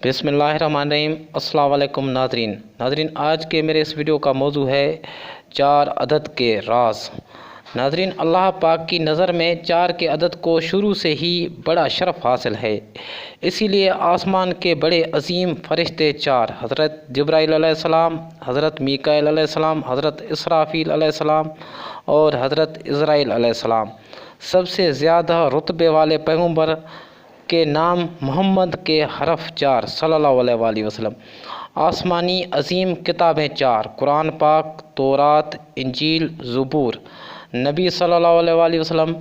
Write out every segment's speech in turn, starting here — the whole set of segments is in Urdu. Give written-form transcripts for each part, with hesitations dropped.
بسم اللہ الرحمن الرحیم۔ السلام علیکم ناظرین، آج کے میرے اس ویڈیو کا موضوع ہے 4 عدد کے راز۔ ناظرین، اللہ پاک کی نظر میں 4 کے عدد کو شروع سے ہی بڑا شرف حاصل ہے، اسی لیے آسمان کے بڑے عظیم فرشتے 4 حضرت جبرائیل علیہ السلام، حضرت میکائیل علیہ السلام، حضرت اسرافیل علیہ السلام اور حضرت اسرائیل علیہ السلام، سب سے زیادہ رتبے والے پیغمبر کے نام محمد کے حرف 4 صلی اللہ علیہ وآلہ وسلم، آسمانی عظیم کتابیں 4 قرآن پاک، تورات، انجیل، زبور، نبی صلی اللہ علیہ وآلہ وسلم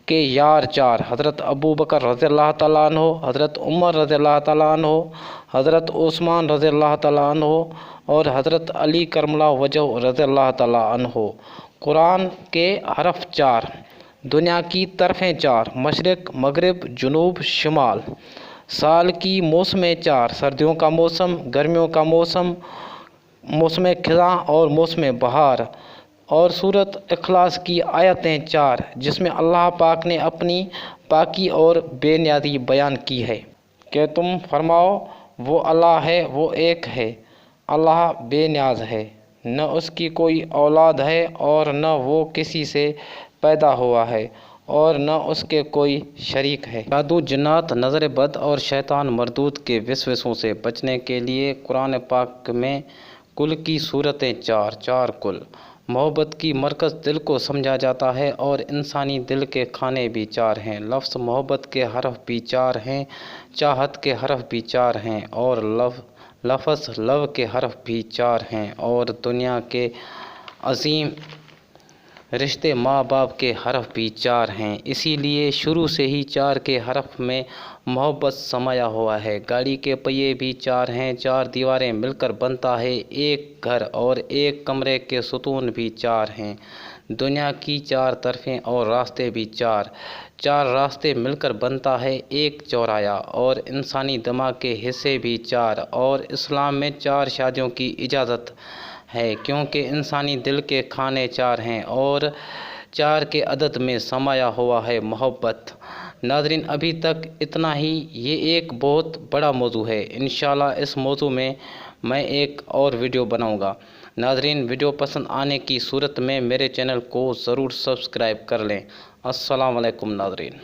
کے یار 4 حضرت ابو بکر رضی اللہ تعالیٰ عنہ، حضرت عمر رضی اللہ تعالیٰ عنہ، حضرت عثمان رضی اللہ تعالیٰ عنہ اور حضرت علی کرم اللہ وجہ رضی اللہ تعالیٰ عنہ، قرآن کے حرف 4 دنیا کی طرفیں 4 مشرق، مغرب، جنوب، شمال، سال کی موسمیں 4 سردیوں کا موسم، گرمیوں کا موسم، موسم خزاں اور موسم بہار، اور سورۃ اخلاص کی آیتیں 4 جس میں اللہ پاک نے اپنی پاکی اور بے نیازی بیان کی ہے کہ تم فرماؤ وہ اللہ ہے، وہ ایک ہے، اللہ بے نیاز ہے، نہ اس کی کوئی اولاد ہے اور نہ وہ کسی سے پیدا ہوا ہے اور نہ اس کے کوئی شریک ہے۔ جادو، جنات، نظر بد اور شیطان مردود کے وسوسوں سے بچنے کے لیے قرآن پاک میں کل کی صورتیں 4 کل۔ محبت کی مرکز دل کو سمجھا جاتا ہے اور انسانی دل کے کھانے بھی 4 ہیں۔ لفظ محبت کے حرف بھی 4 ہیں، چاہت کے حرف بھی 4 ہیں اور لفظ لو کے حرف بھی 4 ہیں، اور دنیا کے عظیم رشتے ماں باپ کے حرف بھی 4 ہیں، اسی لیے شروع سے ہی 4 کے حرف میں محبت سمایا ہوا ہے۔ گاڑی کے پہیے بھی 4 ہیں، 4 دیواریں مل کر بنتا ہے ایک گھر اور ایک کمرے کے ستون بھی 4 ہیں۔ دنیا کی 4 طرفیں اور راستے بھی 4 راستے مل کر بنتا ہے ایک چوراہا، اور انسانی دماغ کے حصے بھی 4، اور اسلام میں 4 شادیوں کی اجازت ہے کیونکہ انسانی دل کے کھانے 4 ہیں اور 4 کے عدد میں سمایا ہوا ہے محبت۔ ناظرین، ابھی تک اتنا ہی، یہ ایک بہت بڑا موضوع ہے، انشاءاللہ اس موضوع میں میں ایک اور ویڈیو بناؤں گا۔ ناظرین، ویڈیو پسند آنے کی صورت میں میرے چینل کو ضرور سبسکرائب کر لیں۔ السلام علیکم ناظرین۔